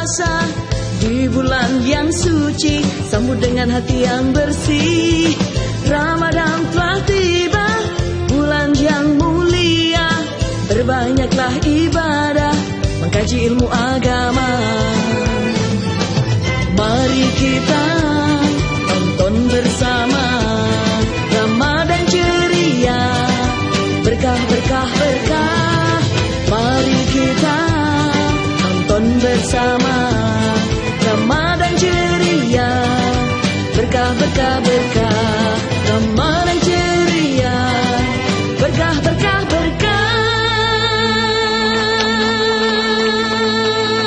puasa di bulan yang suci, sambut dengan hati yang bersih. Ramadan telah tiba, bulan yang mulia, berbanyaklah ibadah, mengkaji ilmu agama. Mari kita tonton bersama Ramadan ceria, berkah berkah berkah. Mari kita tonton bersama Ramadan ceria, berkah berkah berkah. Ramadan ceria, berkah berkah berkah.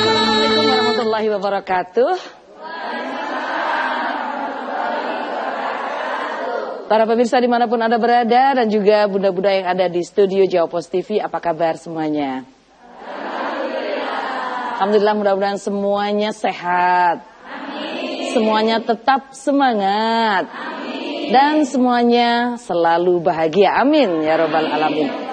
Assalamualaikum warahmatullahi wabarakatuh. Para pemirsa dimanapun Anda berada dan juga bunda-bunda yang ada di studio Jawa Post TV, apa kabar semuanya? Alhamdulillah, mudah-mudahan semuanya sehat. Amin. Semuanya tetap semangat. Amin. Dan semuanya selalu bahagia. Amin ya robbal alamin.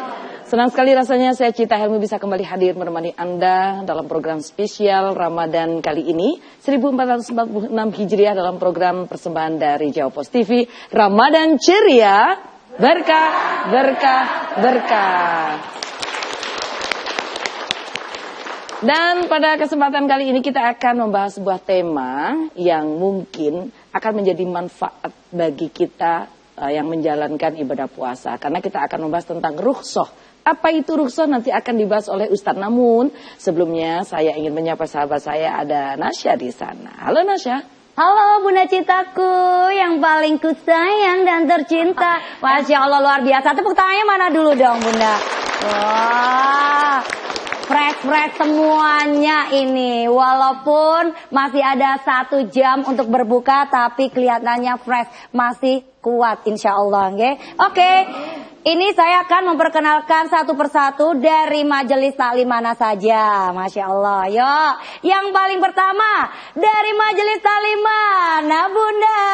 Senang sekali rasanya saya Cita Helmi bisa kembali hadir menemani Anda dalam program spesial Ramadan kali ini 1446 Hijriah dalam program persembahan dari Jawa Post TV Ramadan Ceria, berkah berkah berkah. Dan pada kesempatan kali ini kita akan membahas sebuah tema yang mungkin akan menjadi manfaat bagi kita yang menjalankan ibadah puasa. Karena kita akan membahas tentang rukhsah. Apa itu rukhsah nanti akan dibahas oleh Ustadz. Namun sebelumnya saya ingin menyapa sahabat saya, ada Nasya di sana. Halo Nasya. Halo Bunda Citaku yang paling kusayang dan tercinta. Masya Allah luar biasa. Tepuk tangannya mana dulu dong Bunda. Wah, fresh semuanya ini. Walaupun masih ada 1 jam untuk berbuka, tapi kelihatannya fresh, masih kuat insya Allah. Oke. Ini saya akan memperkenalkan satu persatu dari majelis taklim mana saja. Masya Allah. Yuk, yang paling pertama dari majelis taklim mana Bunda?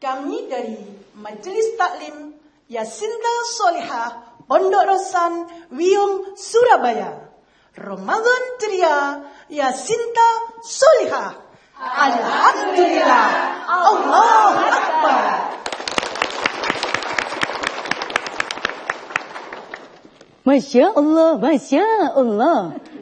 Kami dari Majelis Taklim Yasinta Solihah Pondok Rosan Wiyung Surabaya. Ramadan ceria Yasinta Solihah. Alhamdulillah. Allahu Akbar. Masya Allah,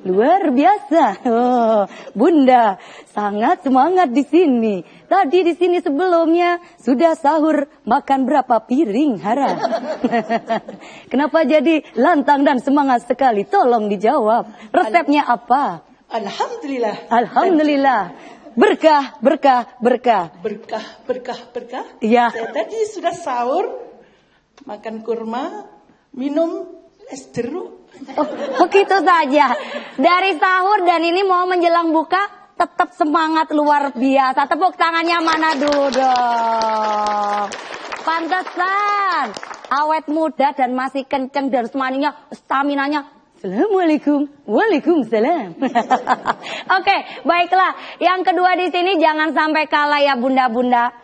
luar biasa. Oh, Bunda sangat semangat di sini. Tadi di sini sebelumnya sudah sahur, makan berapa piring harap. Kenapa jadi lantang dan semangat sekali? Tolong dijawab. Resepnya apa? Alhamdulillah. Alhamdulillah. Berkah, berkah, berkah. Berkah, berkah, berkah. Ya. Saya tadi sudah sahur, makan kurma, minum es jeruk. Oh, begitu saja. Dari sahur dan ini mau menjelang buka, tetap semangat luar biasa. Tepuk tangannya mana dulu dong. Pantesan awet muda dan masih kenceng dan semangatnya, staminanya. Assalamualaikum, waalaikumsalam. Oke, baiklah. Yang kedua di sini jangan sampai kalah ya bunda-bunda.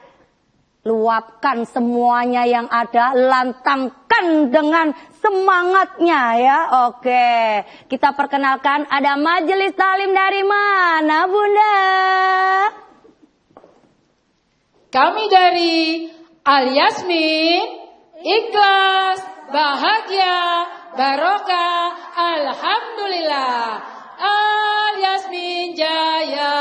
Luapkan semuanya yang ada, lantangkan dengan semangatnya ya. Oke, kita perkenalkan ada majelis taklim dari mana Bunda? Kami dari Al Yasmin, ikhlas, bahagia, barokah, alhamdulillah. Al Yasmin jaya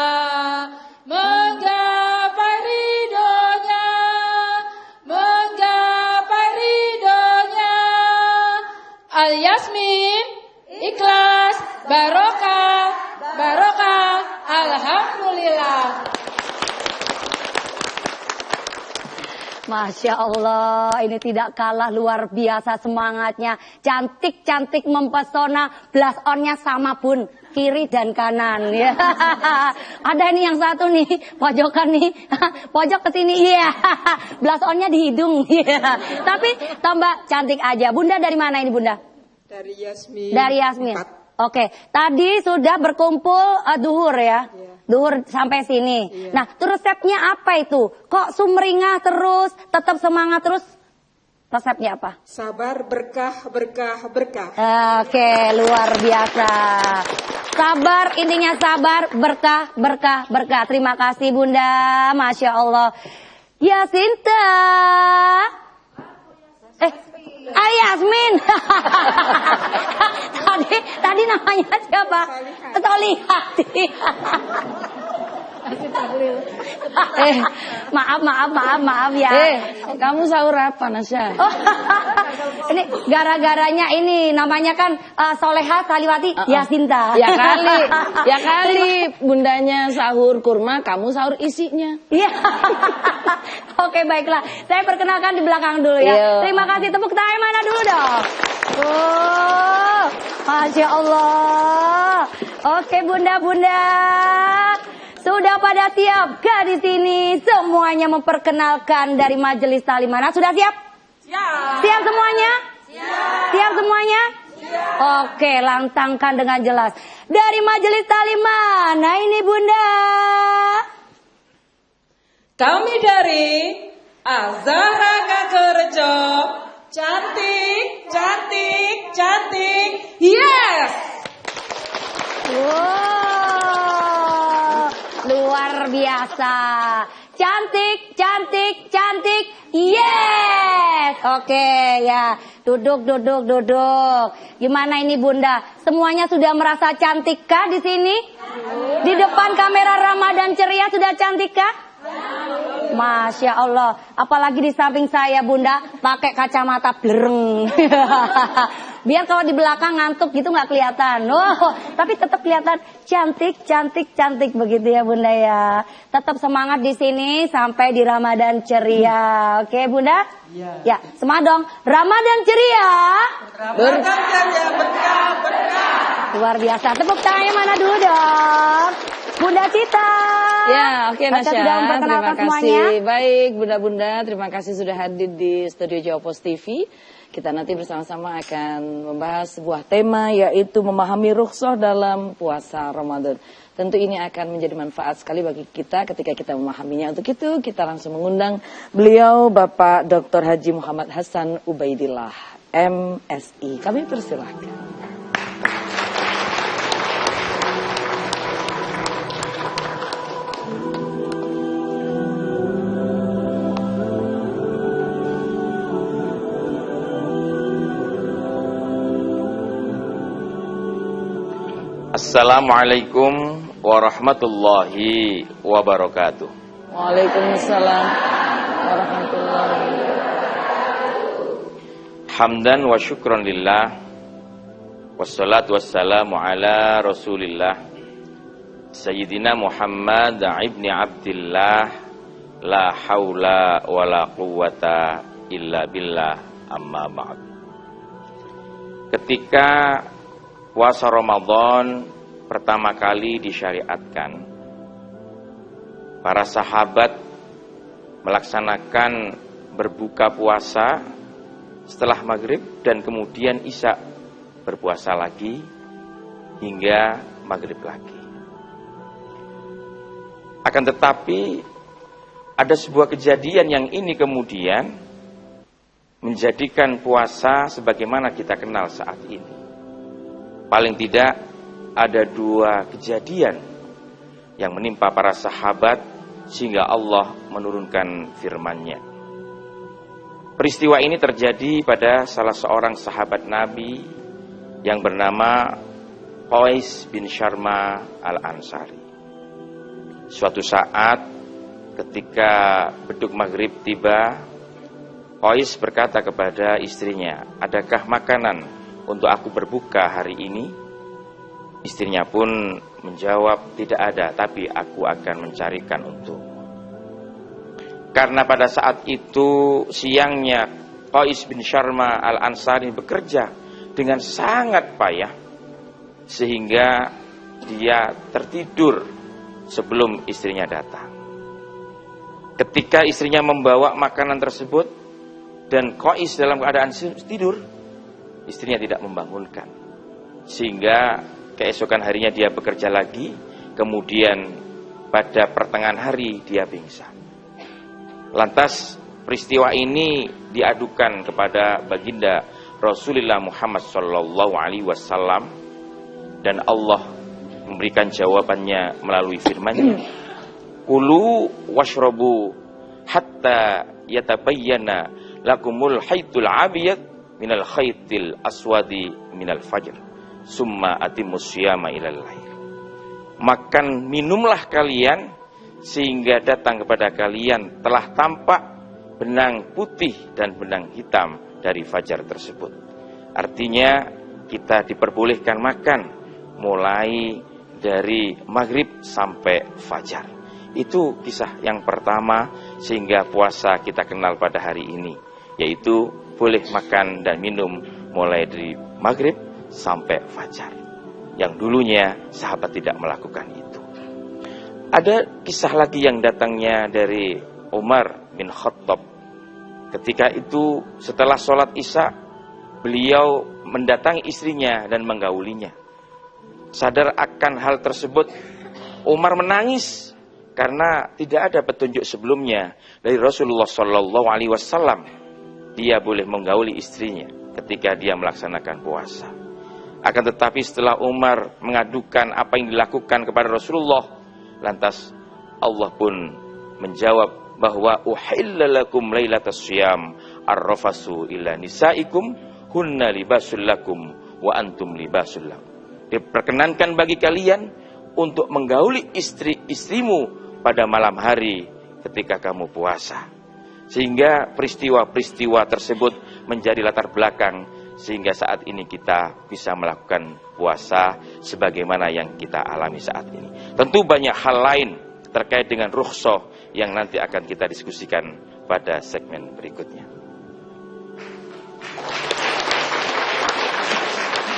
menggapai ridhonya, menggapai ridhonya. Al Yasmin, ikhlas, barokah, barokah, alhamdulillah. Masya Allah, ini tidak kalah luar biasa semangatnya. Cantik-cantik mempesona, blush on-nya sama pun, kiri dan kanan. Ya. Ada ini yang satu nih, pojokan nih, pojok ke sini, iya. Blush on-nya di hidung, iya. Tapi tambah cantik aja. Bunda dari mana ini Bunda? Dari Yasmin. Dari Yasmin. Oke, tadi sudah berkumpul duhur ya. Duhur sampai sini. Nah, terus resepnya apa itu? Kok sumringah terus, tetap semangat terus? Resepnya apa? Sabar, berkah, berkah, berkah. Oke, luar biasa. Sabar, intinya sabar, berkah, berkah, berkah. Terima kasih Bunda, Masya Allah. Ya Sinta. Yasmin. tadi namanya siapa? Solihati. Maaf ya. Kamu sahur apa, Nasya? Oh, ini gara-garanya ini namanya kan Soleha Saliwati Yasinta. Ya kali bundanya sahur kurma, kamu sahur isinya. Iya. Oke, baiklah. Saya perkenalkan di belakang dulu ya. Iya. Terima kasih, tepuk tangan mana dulu dong. Oh, Masya Allah. Oke, bunda-bunda. Sudah pada siapkah di sini semuanya memperkenalkan dari Majelis Taklim mana? Sudah siap? Siap. Siap semuanya? Siap. Siap semuanya? Siap. Oke, lantangkan dengan jelas. Dari Majelis Taklim mana ini Bunda? Kami dari Azhara Kakerjo. Cantik, cantik, cantik. Yes. Wow, luar biasa. Cantik, cantik, cantik. Yes. Oke ya, duduk. Gimana ini Bunda? Semuanya sudah merasa cantikkah di sini? Di depan kamera Ramadan Ceria sudah cantikkah? Masya Allah, apalagi di samping saya Bunda pakai kacamata blereng. Biar kalau di belakang ngantuk gitu nggak kelihatan. Oh, tapi tetap kelihatan cantik begitu ya Bunda ya. Tetap semangat di sini sampai di Ramadan Ceria. Oke Bunda? Iya. Ya, semangat dong. Ramadan Ceria. Berkah saja, berkah, berkah. Luar biasa. Tepuk tangannya mana dulu dong? Bunda Cita. Ya, oke Nasya. Sudah memperkenalkan semuanya. Baik, bunda-bunda, terima kasih sudah hadir di studio Jawa Post TV. Kita nanti bersama-sama akan membahas sebuah tema, yaitu memahami rukhsah dalam puasa Ramadan. Tentu ini akan menjadi manfaat sekali bagi kita ketika kita memahaminya. Untuk itu kita langsung mengundang beliau Bapak Dr. Haji Muhammad Hasan Ubaidillah, MSI. Kami persilahkan. Assalamualaikum warahmatullahi wabarakatuh. Waalaikumsalam warahmatullahi wabarakatuh. Hamdan wa syukran lillah. Wassalatu wassalamu ala rasulillah Sayyidina Muhammad ibni Abdillah. La hawla wa la quwwata illa billah, amma ba'd. Ketika puasa Ramadan pertama kali disyariatkan, para sahabat melaksanakan berbuka puasa setelah maghrib dan kemudian isya berpuasa lagi hingga maghrib lagi. Akan tetapi ada sebuah kejadian yang ini kemudian menjadikan puasa sebagaimana kita kenal saat ini. Paling tidak ada dua kejadian yang menimpa para sahabat sehingga Allah menurunkan firman-Nya. Peristiwa ini terjadi pada salah seorang sahabat Nabi yang bernama Qais bin Syarma al-Ansari. Suatu saat ketika beduk maghrib tiba, Qais berkata kepada istrinya, "Adakah makanan untuk aku berbuka hari ini?" Istrinya pun menjawab, "Tidak ada, tapi aku akan mencarikan untukmu." Karena pada saat itu siangnya Qais bin Syarma al-Ansari bekerja dengan sangat payah sehingga dia tertidur sebelum istrinya datang. Ketika istrinya membawa makanan tersebut dan Qais dalam keadaan tidur, istrinya tidak membangunkan, sehingga keesokan harinya dia bekerja lagi, kemudian pada pertengahan hari dia pingsan. Lantas peristiwa ini diadukan kepada baginda Rasulullah Muhammad SAW, dan Allah memberikan jawabannya melalui firman-Nya, kulu washrabu hatta yatabayyana lakumul khaytul abyad minal khaytil aswadi minal fajr summa atimus syiyama ilal lail. Makan minumlah kalian sehingga datang kepada kalian telah tampak benang putih dan benang hitam dari fajar tersebut. Artinya kita diperbolehkan makan mulai dari maghrib sampai fajar. Itu kisah yang pertama sehingga puasa kita kenal pada hari ini, yaitu boleh makan dan minum mulai dari maghrib sampai fajar, yang dulunya sahabat tidak melakukan itu. Ada kisah lagi yang datangnya dari Umar bin Khattab. Ketika itu setelah sholat isya, beliau mendatangi istrinya dan menggaulinya. Sadar akan hal tersebut, Umar menangis karena tidak ada petunjuk sebelumnya dari Rasulullah SAW. Dia boleh menggauli istrinya ketika dia melaksanakan puasa. Akan tetapi setelah Umar mengadukan apa yang dilakukan kepada Rasulullah, lantas Allah pun menjawab bahwa uhilla lakum lailatas syiyam arrafasu ila nisaikum hunna libasul lakum wa antum libasul lahum. Diperkenankan bagi kalian untuk menggauli istri-istrimu pada malam hari ketika kamu puasa. Sehingga peristiwa-peristiwa tersebut menjadi latar belakang sehingga saat ini kita bisa melakukan puasa sebagaimana yang kita alami saat ini. Tentu banyak hal lain terkait dengan rukhsah yang nanti akan kita diskusikan pada segmen berikutnya.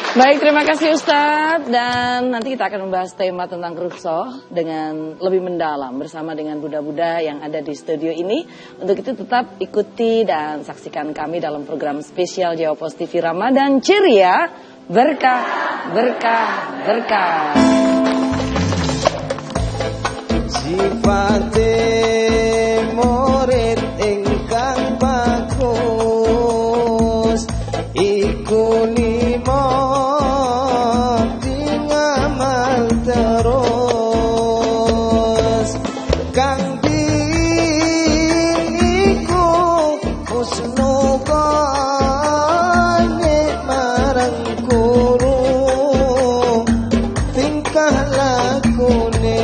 Baik, terima kasih Ustadz. Dan nanti kita akan membahas tema tentang rukhsah dengan lebih mendalam bersama dengan Buddha-Buddha yang ada di studio ini. Untuk itu tetap ikuti dan saksikan kami dalam program spesial Jawa Pos TV Ramadan Ceria, Berkah, Berkah, Berkah. Sifate murid ingkang bagus iku limo dingamal terus kang iku husnukane marang guru tingkah lakune.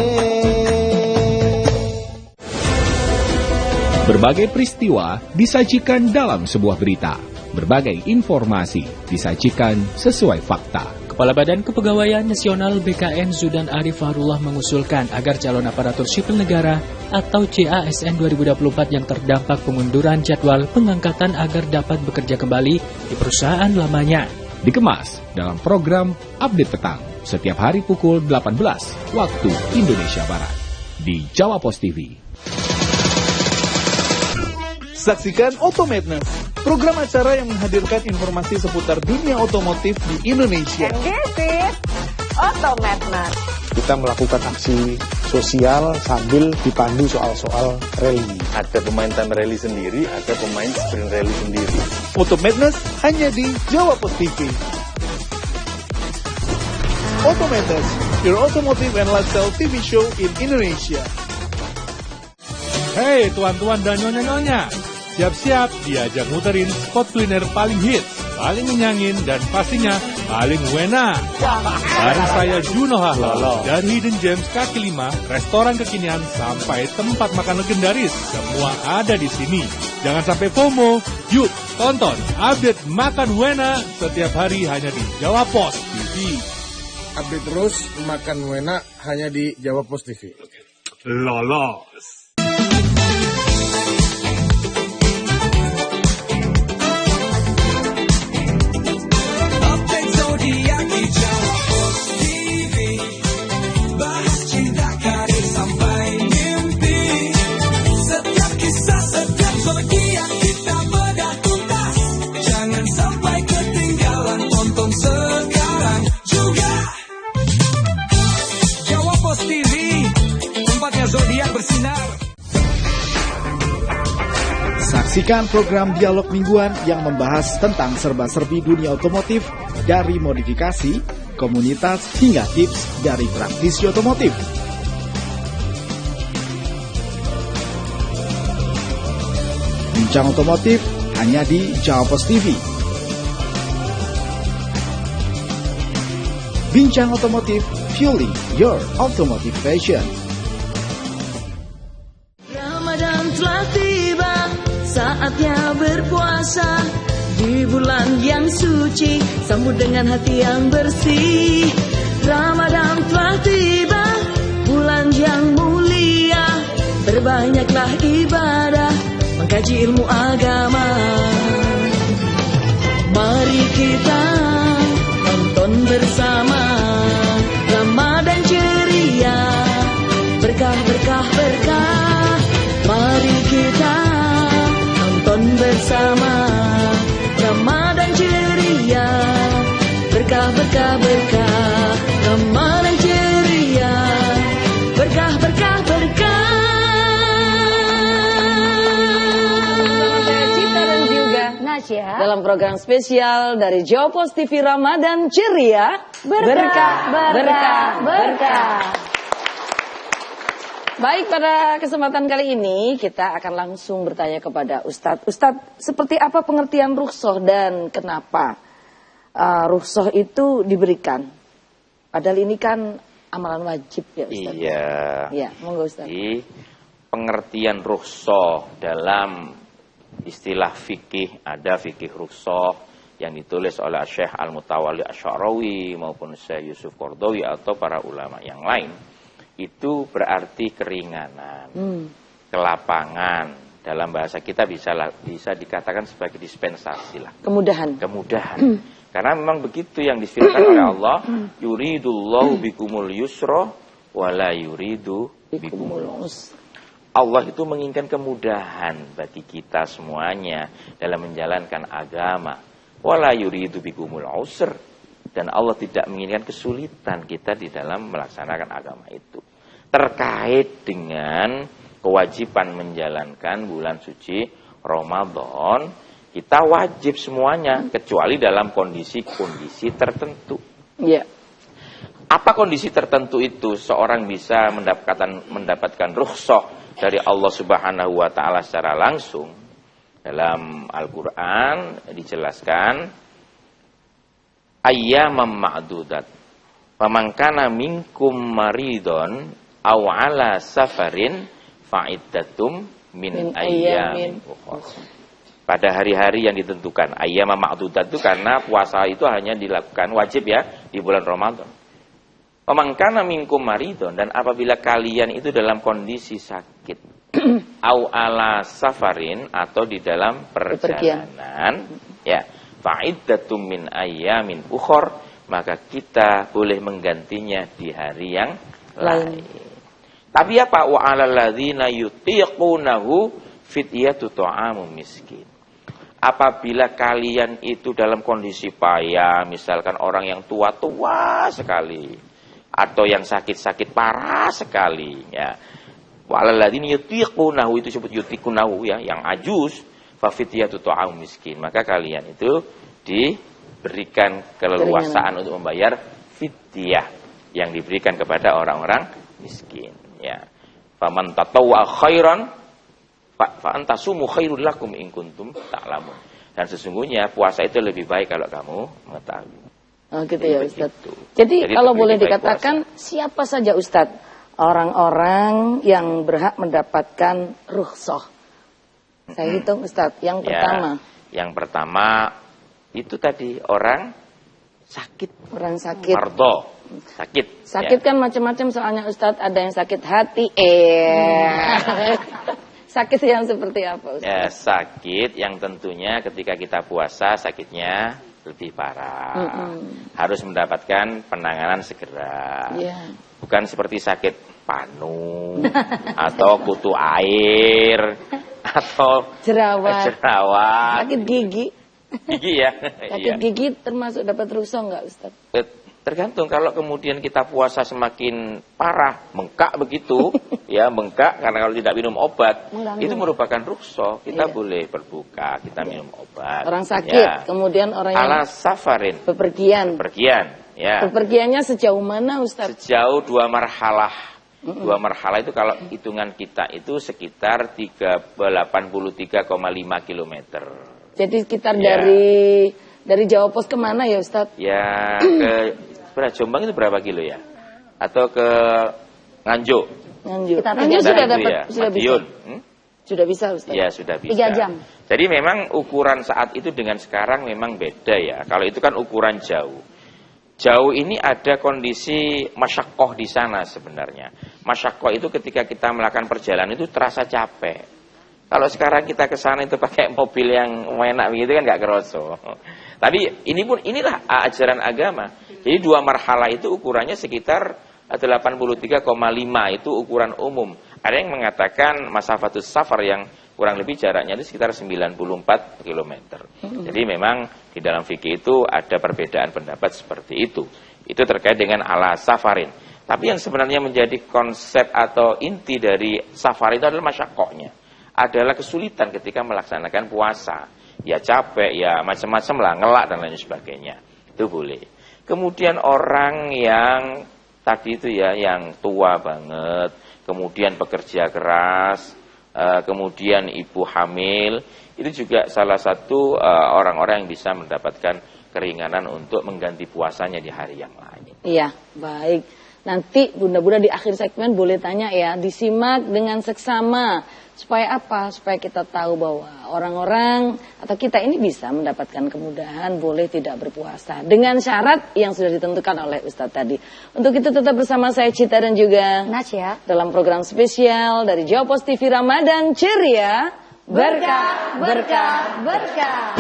Berbagai peristiwa disajikan dalam sebuah berita. Berbagai informasi disajikan sesuai fakta. Kepala Badan Kepegawaian Nasional BKN Zudan Arif Fahrullah mengusulkan agar calon aparatur sipil negara atau CASN 2024 yang terdampak pengunduran jadwal pengangkatan agar dapat bekerja kembali di perusahaan lamanya. Dikemas dalam program Update Petang setiap hari pukul 18 waktu Indonesia Barat di Jawa Pos TV. Saksikan Auto Madness, program acara yang menghadirkan informasi seputar dunia otomotif di Indonesia. And this is Auto Madness. Kita melakukan aksi sosial sambil dipandu soal-soal rally. Ada pemain time rally sendiri, ada pemain sprint rally sendiri. Auto Madness hanya di Jawa Pos TV. Auto Madness, your automotive and lifestyle TV show in Indonesia. Hey tuan-tuan dan nyonya-nyonya, siap-siap diajak muterin spot kuliner paling hits, paling ngenyangin, dan pastinya paling wena. Bareng saya Juno Hahlo, dari Hidden Gems kaki 5, restoran kekinian sampai tempat makan legendaris, semua ada di sini. Jangan sampai FOMO, yuk tonton update Makan Wena setiap hari hanya di Jawa Pos TV. Update terus Makan Wena hanya di Jawa Pos TV. Lolos. Saksikan program dialog mingguan yang membahas tentang serba-serbi dunia otomotif dari modifikasi, komunitas, hingga tips dari praktisi otomotif. Bincang otomotif hanya di Jawa Pos TV. Bincang otomotif, fueling your automotive passion. Ramadan telah tiba, saatnya berpuasa. Di bulan yang suci, sambut dengan hati yang bersih. Ramadan telah tiba, bulan yang mulia. Berbanyaklah ibadah, mengkaji ilmu agama. Mari kita tonton bersama Ramadan ceria, berkah berkah berkah. Mari kita tonton bersama Ramadan ceria, berkah berkah berkah. Ramadan ceria, berkah berkah berkah. Dalam program spesial dari Jawa Pos TV Ramadan Ceria, berkah, berkah, berkah. Baik, pada kesempatan kali ini kita akan langsung bertanya kepada Ustadz. Ustadz, seperti apa pengertian rukhsah dan kenapa rukhsah itu diberikan? Padahal ini kan amalan wajib ya Ustadz. Iya. Iya, monggo Ustadz. Jadi pengertian rukhsah dalam istilah fikih, ada fikih rukhsah yang ditulis oleh Syekh Al-Mutawalli Asy-Sya'rawi maupun Syekh Yusuf Qaradawi atau para ulama yang lain. Itu berarti keringanan, kelapangan. Dalam bahasa kita bisa dikatakan sebagai dispensasi lah. Kemudahan. Karena memang begitu yang disebutkan oleh Allah, yuridullahu bikumul yusra wala yuridu bikumul usra. Allah itu menginginkan kemudahan bagi kita semuanya dalam menjalankan agama. Wala yuridu bikumul usr. Dan Allah tidak menginginkan kesulitan kita di dalam melaksanakan agama itu. Terkait dengan kewajiban menjalankan bulan suci Ramadan, kita wajib semuanya kecuali dalam kondisi-kondisi tertentu. Iya. Apa kondisi tertentu itu seorang bisa mendapatkan rukhsah dari Allah Subhanahu wa taala secara langsung? Dalam Al-Qur'an dijelaskan ayyamam ma'dudat. Faman kana minkum maridon aw ala safarin fa'iddatum min ayyamin ukhra. Pada hari-hari yang ditentukan. Ayyamam ma'dudat itu karena puasa itu hanya dilakukan wajib ya di bulan Ramadan. Pemangkana minkum maridon, dan apabila kalian itu dalam kondisi sakit, au ala safarin atau di dalam perjalanan, ya, fa'iddatum min ayyamin ukhor, maka kita boleh menggantinya di hari yang lain. Tapi apa? Wa 'alal ladzina yutiqunahu fidyatu ta'amu miskin. Apabila kalian itu dalam kondisi payah, misalkan orang yang tua-tua sekali, atau yang sakit-sakit parah sekali, ya. Walalladzina yutiqunahu, itu disebut yutiqunahu ya, yang ajuz, fa fidyatu ta'am miskin. Maka kalian itu diberikan keleluasaan untuk membayar fidyah yang diberikan kepada orang-orang miskin, ya. Faman tatawwa khairan fa antasumu khairul lakum in kuntum ta'lamun. Dan sesungguhnya puasa itu lebih baik kalau kamu mengetahui. Oh gitu ya Ustaz. Jadi kalau boleh dikatakan puasa. Siapa saja Ustaz orang-orang yang berhak mendapatkan rukhsah? Saya hitung Ustaz. Yang pertama. Yang pertama itu tadi orang sakit. Orang sakit. Mardo. Sakit. Sakit kan macam-macam soalnya Ustaz. Ada yang sakit hati. Sakit yang seperti apa Ustaz? Ya, sakit yang tentunya ketika kita puasa sakitnya lebih parah, harus mendapatkan penanganan segera, bukan seperti sakit panu atau kutu air atau jerawat, sakit gigi ya, sakit gigi termasuk dapat rukhsah nggak Ustaz? Tergantung, kalau kemudian kita puasa semakin parah, bengkak begitu, ya bengkak karena kalau tidak minum obat, itu merupakan rukso, kita boleh berbuka, kita minum obat. Orang sakit, kemudian orang yang ala safarin, bepergian, ya. Bepergiannya sejauh mana, Ustaz? Sejauh 2 marhalah. 2 marhalah itu kalau hitungan kita itu sekitar 83,5 kilometer. Jadi sekitar dari Jawa Pos kemana ya, Ustaz? Ya ke Jombang itu berapa kilo ya? Atau ke Nganjuk? Nganjuk sudah dapat, ya? sudah Madiun. bisa. Sudah bisa, Ustaz? Ya, sudah bisa. 3 jam. Jadi memang ukuran saat itu dengan sekarang memang beda ya. Kalau itu kan ukuran jauh. Jauh ini ada kondisi masyakoh di sana sebenarnya. Masyakoh itu ketika kita melakukan perjalanan itu terasa capek. Kalau sekarang kita ke sana itu pakai mobil yang enak begitu kan nggak kerasa. Tapi inilah ajaran agama. Jadi 2 marhalah itu ukurannya sekitar 83,5 itu ukuran umum. Ada yang mengatakan masafatus safar yang kurang lebih jaraknya itu sekitar 94 km. Jadi memang di dalam fikih itu ada perbedaan pendapat seperti itu. Itu terkait dengan ala safarin. Tapi yang sebenarnya menjadi konsep atau inti dari safar itu adalah masyakohnya. Adalah kesulitan ketika melaksanakan puasa. Ya capek, ya macam-macam lah, ngelak dan lain sebagainya. Itu boleh. Kemudian orang yang tadi itu ya, yang tua banget, kemudian pekerja keras, kemudian ibu hamil, itu juga salah satu orang-orang yang bisa mendapatkan keringanan untuk mengganti puasanya di hari yang lain. Iya, baik. Nanti bunda-bunda di akhir segmen boleh tanya ya, disimak dengan seksama. Supaya apa? Supaya kita tahu bahwa orang-orang atau kita ini bisa mendapatkan kemudahan, boleh tidak berpuasa. Dengan syarat yang sudah ditentukan oleh Ustadz tadi. Untuk itu tetap bersama saya Cita dan juga Nasya dalam program spesial dari Jawa Pos TV Ramadan Ceria. Berkah, berkah, berkah.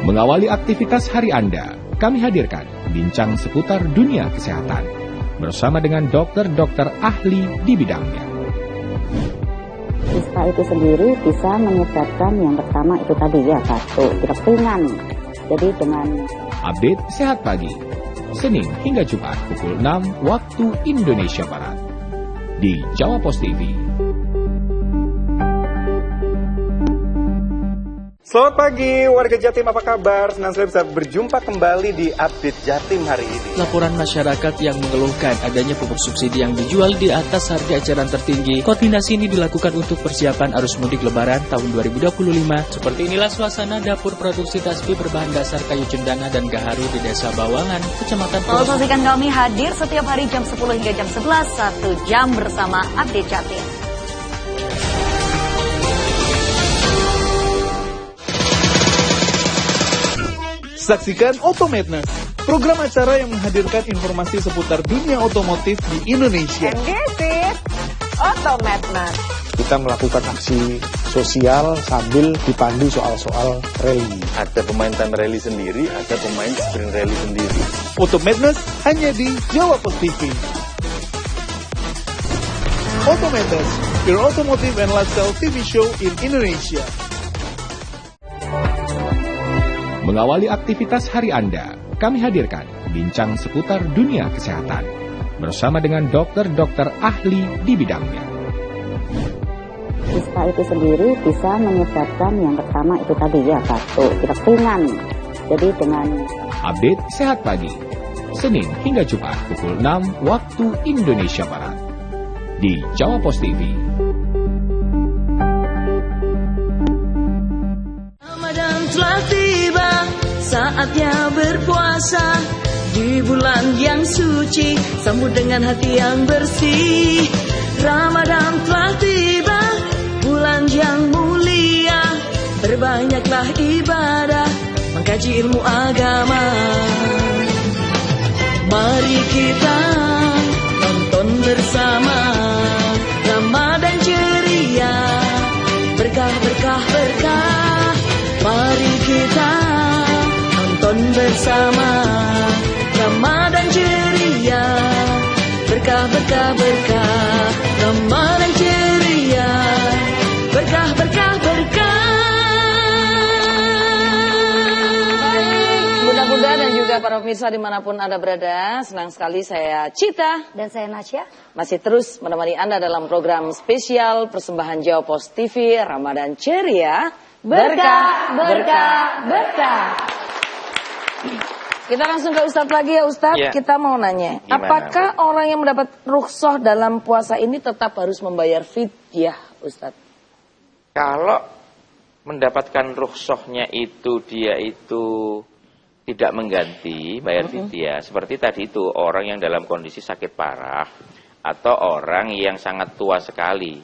Mengawali aktivitas hari Anda, kami hadirkan bincang seputar dunia kesehatan bersama dengan dokter-dokter ahli di bidangnya. Ispa itu sendiri bisa menyebabkan yang pertama itu tadi ya, batuk, pilek ringan. Jadi dengan update Sehat Pagi, Senin hingga Jumat pukul 6 waktu Indonesia Barat di Jawa Pos TV. Selamat pagi warga Jatim, apa kabar? Senang sekali bisa berjumpa kembali di Update Jatim hari ini. Laporan masyarakat yang mengeluhkan adanya pupuk subsidi yang dijual di atas harga eceran tertinggi. Koordinasi ini dilakukan untuk persiapan arus mudik lebaran tahun 2025. Seperti inilah suasana dapur produksi tasbih berbahan dasar kayu cendana dan gaharu di Desa Bawangan, Kecamatan Lalu saksikan kami hadir setiap hari jam 10 hingga jam 11, 1 jam bersama Update Jatim. Saksikan Otomadness, program acara yang menghadirkan informasi seputar dunia otomotif di Indonesia. And this is Otomadness. Kita melakukan aksi sosial sambil dipandu soal-soal rally. Ada pemain time rally sendiri, ada pemain sprint rally sendiri. Otomadness hanya di Jawa Pos TV. Otomadness, your automotive and lifestyle TV show in Indonesia. Mengawali aktivitas hari Anda, kami hadirkan bincang seputar dunia kesehatan bersama dengan dokter-dokter ahli di bidangnya. ispa itu sendiri bisa menyebabkan yang pertama itu tadi ya, batuk, pilek ringan. Jadi dengan update Sehat Pagi, Senin hingga Jumat pukul 6 waktu Indonesia Barat di Jawa Pos TV. Ramadan telah tiba, saatnya berpuasa di bulan yang suci, sambut dengan hati yang bersih. Ramadan telah tiba, bulan yang mulia, Berbanyaklah ibadah, mengkaji ilmu agama. Mari kita tonton bersama Ramadan ceria, berkah berkah berkah. Mari kita tonton bersama Ramadan ceria, berkah berkah berkah. Ramadan ceria, berkah berkah berkah. Bunda-bunda dan juga para pemirsa dimanapun Anda berada, senang sekali saya Cita dan saya Nasya masih terus menemani Anda dalam program spesial persembahan Jawa Post TV Ramadan Ceria, berkah berkah berkah. Kita langsung ke Ustadz lagi ya Ustadz. Ya. Kita mau nanya, Gimana, apakah orang yang mendapat rukhsah dalam puasa ini tetap harus membayar fidyah Ustadz? Kalau mendapatkan rukhsahnya itu dia itu tidak mengganti bayar fidyah, seperti tadi itu orang yang dalam kondisi sakit parah atau orang yang sangat tua sekali,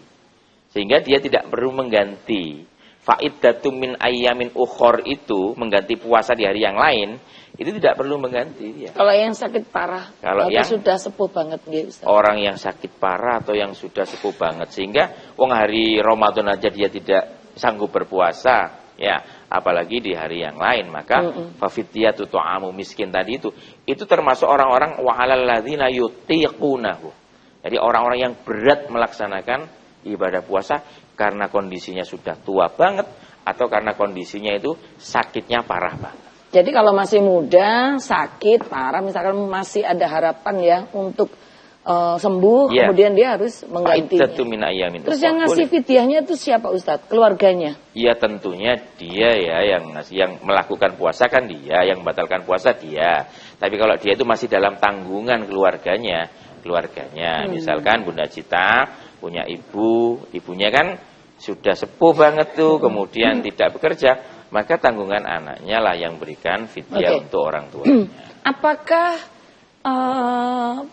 sehingga dia tidak perlu mengganti. Faidatum min ayyamin ukhor itu mengganti puasa di hari yang lain, itu tidak perlu mengganti dia. Kalau yang sakit parah, Kalau atau yang sudah sepuh banget gitu Ustadz. Orang yang sakit parah atau yang sudah sepuh banget, sehingga wong hari Ramadan aja dia tidak sanggup berpuasa, ya apalagi di hari yang lain, maka fafidyatu tu'amu miskin tadi itu termasuk orang-orang wa 'alal ladzina yutiqunahu. Jadi orang-orang yang berat melaksanakan ibadah puasa karena kondisinya sudah tua banget atau karena kondisinya itu sakitnya parah banget. Jadi kalau masih muda, sakit, parah, misalkan masih ada harapan ya untuk sembuh, Ya. kemudian dia harus menggantinya. Fa'iddatu min ayyamin Terus ukhar. yang ngasih Boleh. fidyahnya itu siapa Ustadz? Keluarganya? Ya tentunya dia ya yang ngasih, yang melakukan puasa kan dia, yang membatalkan puasa dia. Tapi kalau dia itu masih dalam tanggungan keluarganya, misalkan Bunda Cita punya ibunya kan sudah sepuh banget tuh, kemudian tidak bekerja, maka tanggungan anaknya lah yang berikan fidyah untuk orang tuanya. Apakah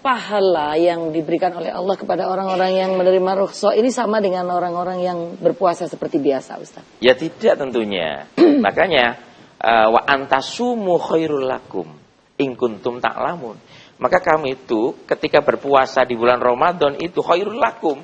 pahala yang diberikan oleh Allah kepada orang-orang yang menerima rukhsah ini sama dengan orang-orang yang berpuasa seperti biasa Ustaz? Ya tidak tentunya. Makanya wa antasumu khairul lakum in kuntum ta'lamun. Maka kamu itu ketika berpuasa di bulan Ramadan itu khairul lakum.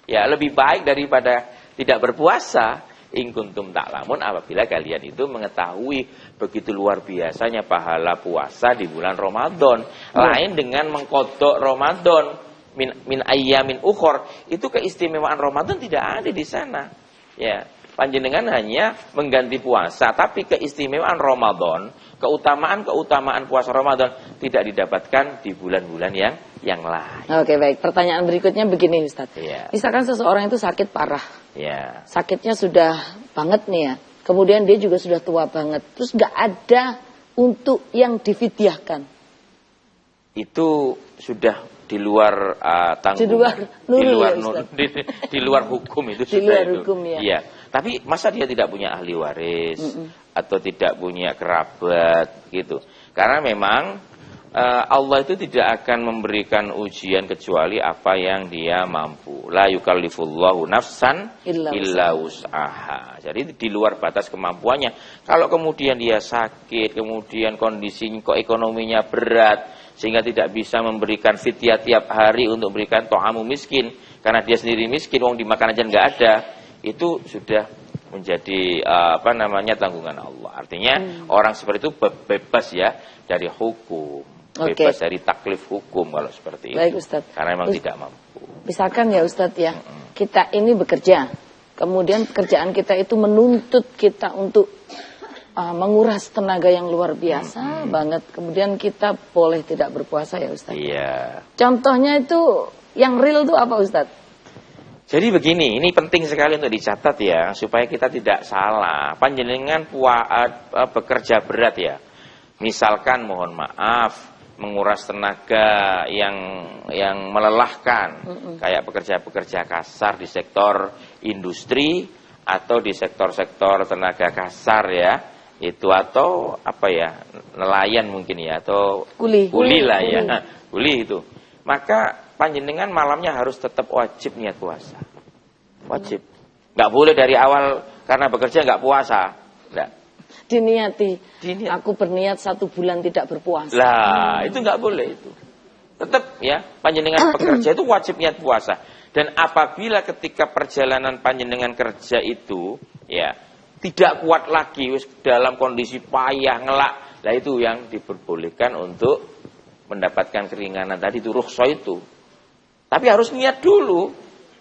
Ya, lebih baik daripada tidak berpuasa. In kuntum ta'lamun, apabila kalian itu mengetahui begitu luar biasanya pahala puasa di bulan Ramadan. Lain dengan mengkodok Ramadan min ayyamin ukhor, itu keistimewaan Ramadan tidak ada di sana. Ya, panjenengan hanya mengganti puasa, tapi keistimewaan Ramadan, keutamaan puasa Ramadan tidak didapatkan di bulan-bulan yang lain. Oke, baik. Pertanyaan berikutnya begini Ustaz. Ya. Misalkan seseorang itu sakit parah. Ya. Sakitnya sudah banget nih ya. Kemudian dia juga sudah tua banget. Terus nggak ada untuk yang difidyahkan. Itu sudah di luar tanggungan. Di luar hukum itu di sudah luar itu. Hukum ya. Iya. Tapi masa dia tidak punya ahli waris atau tidak punya kerabat gitu. Karena memang Allah itu tidak akan memberikan ujian kecuali apa yang dia mampu. La yukallifullahu nafsan illa wus'aha. Jadi di luar batas kemampuannya. Kalau kemudian dia sakit, kemudian kondisi ekonominya berat, sehingga tidak bisa memberikan fidyah tiap hari untuk memberikan to'amu miskin, karena dia sendiri miskin, uang dimakan aja nggak ada, itu sudah menjadi tanggungan Allah. Artinya orang seperti itu bebas ya dari hukum. Bebas dari taklif hukum kalau seperti itu. Baik Ustaz. Karena memang tidak mampu. Misalkan ya Ustaz ya, kita ini bekerja, kemudian pekerjaan kita itu menuntut kita untuk menguras tenaga yang luar biasa banget. Kemudian kita boleh tidak berpuasa ya Ustaz. Iya. Contohnya itu yang real itu apa Ustaz? Jadi begini, ini penting sekali untuk dicatat ya, supaya kita tidak salah. Panjenengan bekerja berat ya. Misalkan mohon maaf, menguras tenaga yang melelahkan, kayak pekerja-pekerja kasar di sektor industri atau di sektor-sektor tenaga kasar ya, itu atau nelayan mungkin ya, atau kuli lah ya, kuli itu. Maka panjenengan malamnya harus tetap wajib niat puasa, wajib. Nggak boleh dari awal karena bekerja nggak puasa. Nggak. Diniati. Aku berniat 1 bulan tidak berpuasa. Lah, itu nggak boleh itu. Tetap ya, panjenengan pekerja itu wajib niat puasa. Dan apabila ketika perjalanan panjenengan kerja itu ya tidak kuat lagi, dalam kondisi payah, ngelak, lah itu yang diperbolehkan untuk mendapatkan keringanan tadi, itu rukhsah itu. Tapi harus niat dulu.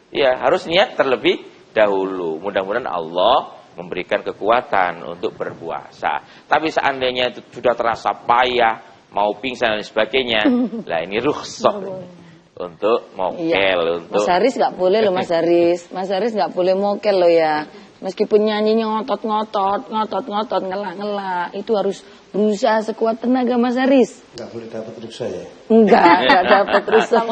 Ya, harus niat terlebih dahulu. Mudah-mudahan Allah memberikan kekuatan untuk berpuasa. Tapi seandainya itu sudah terasa payah, mau pingsan dan sebagainya, lah ini rukhsah untuk mokel. Untuk Mas Haris nggak boleh loh, Mas Haris. Mas Haris nggak boleh mokel loh ya. Meskipun nyanyinya ngotot-ngotot, ngelak-ngelak, itu harus berusaha sekuat tenaga, Mas Haris. Nggak boleh dapat rukhsah ya? Nggak dapat rukhsah.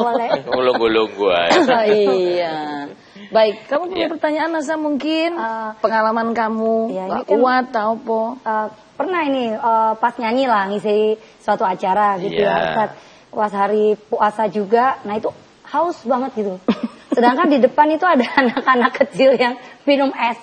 Ulung-ulung gua. Iya. Baik, kamu punya pertanyaan, Nasa, mungkin pengalaman kamu nggak kuat atau apa? Pernah ini pas nyanyi lah ngisi suatu acara gitu ya, pas hari puasa juga. Nah itu haus banget gitu. Sedangkan di depan itu ada anak-anak kecil yang minum es.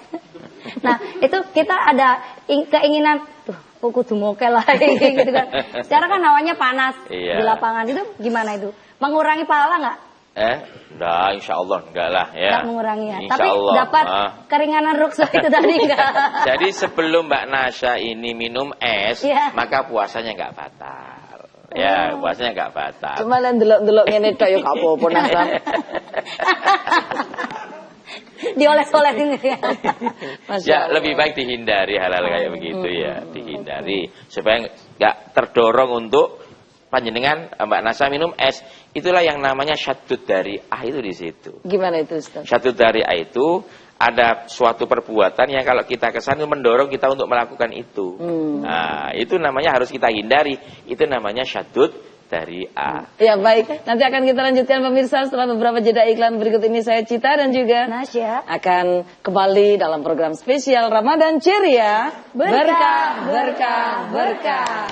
Nah itu kita ada keinginan, tuh aku kudu mokel lagi gitu kan. Sekarang kan hawanya panas di lapangan, itu gimana itu? Mengurangi pahala nggak? Enggak, insya Allah enggak lah ya. Enggak mengurangi ya. Insya Tapi Allah, dapat keringanan rukhsah itu tadi enggak? Jadi sebelum Mbak Nasya ini minum es, maka puasanya enggak batal. Ya, puasanya enggak batal. Cuma ndelok-ndelok ngene tok ya gak apa-apa, Nasya. Dioles-olesin ya. Ya, lebih baik dihindari hal-hal kayak begitu ya, dihindari supaya enggak terdorong untuk panjenengan Mbak Nasya minum es. Itulah yang namanya syaddud dari'ah itu di situ. Gimana itu, Ustaz? Syaddud dari'ah itu ada suatu perbuatan yang kalau kita kesana mendorong kita untuk melakukan itu. Nah, itu namanya harus kita hindari. Itu namanya syaddud dari'ah. Ya baik, nanti akan kita lanjutkan pemirsa setelah beberapa jeda iklan. Berikut ini saya Cita dan juga Nasya akan kembali dalam program spesial Ramadan Ceria. Berkah, berkah, berkah.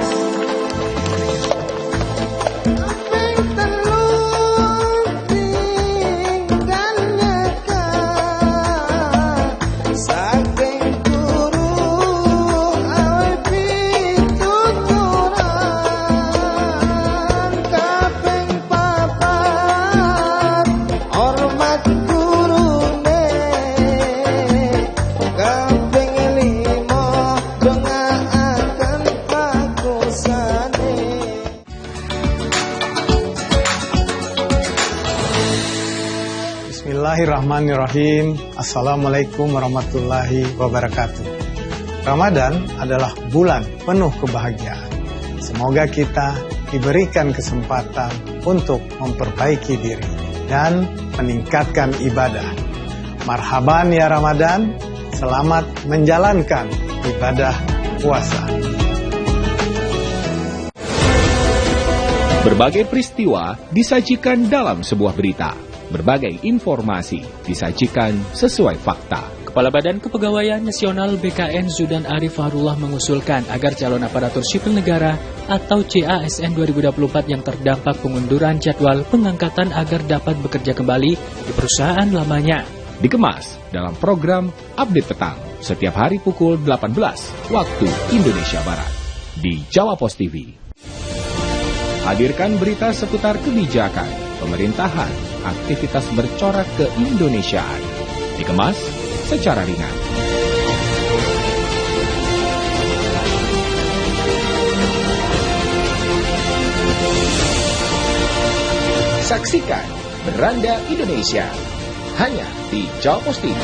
Bismillahirrahmanirrahim. Assalamualaikum warahmatullahi wabarakatuh. Ramadan adalah bulan penuh kebahagiaan. Semoga kita diberikan kesempatan untuk memperbaiki diri dan meningkatkan ibadah. Marhaban ya Ramadan, selamat menjalankan ibadah puasa. Berbagai peristiwa disajikan dalam sebuah berita. Berbagai informasi disajikan sesuai fakta. Kepala Badan Kepegawaian Nasional BKN Zudan Arif Fahrullah mengusulkan agar calon aparatur sipil negara atau CASN 2024 yang terdampak pengunduran jadwal pengangkatan agar dapat bekerja kembali di perusahaan lamanya. Dikemas dalam program Update Petang setiap hari pukul 18 waktu Indonesia Barat di Jawa Pos TV. Hadirkan berita seputar kebijakan, pemerintahan, aktivitas bercorak keindonesiaan. Dikemas secara ringan. Saksikan Beranda Indonesia hanya di Jawa Pos TV.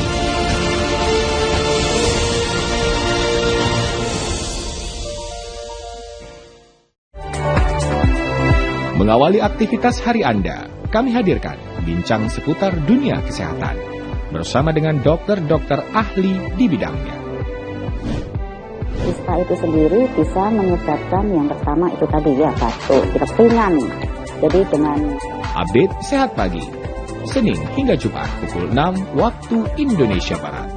Mengawali aktivitas hari Anda, kami hadirkan bincang seputar dunia kesehatan bersama dengan dokter-dokter ahli di bidangnya. Ispa itu sendiri bisa menyebabkan yang pertama itu tadi ya batuk, keringan. Jadi dengan Update Sehat Pagi, Senin hingga Jumat pukul 6 waktu Indonesia Barat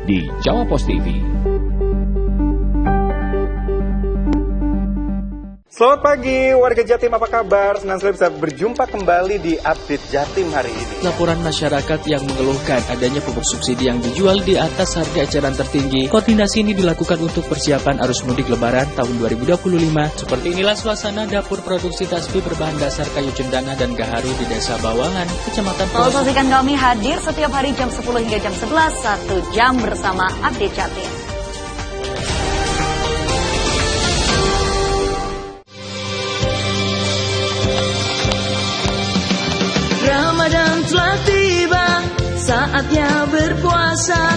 di Jawa Pos TV. Selamat pagi warga Jatim, apa kabar? Senang sekali bisa berjumpa kembali di Update Jatim hari ini. Laporan masyarakat yang mengeluhkan adanya pupuk subsidi yang dijual di atas harga eceran tertinggi. Koordinasi ini dilakukan untuk persiapan arus mudik lebaran tahun 2025. Seperti inilah suasana dapur produksi tasbih berbahan dasar kayu cendana dan gaharu di Desa Bawangan, Kecamatan Selalu saksikan kami hadir setiap hari jam 10 hingga jam 11, 1 jam bersama Update Jatim. Ramadan telah tiba, saatnya berpuasa.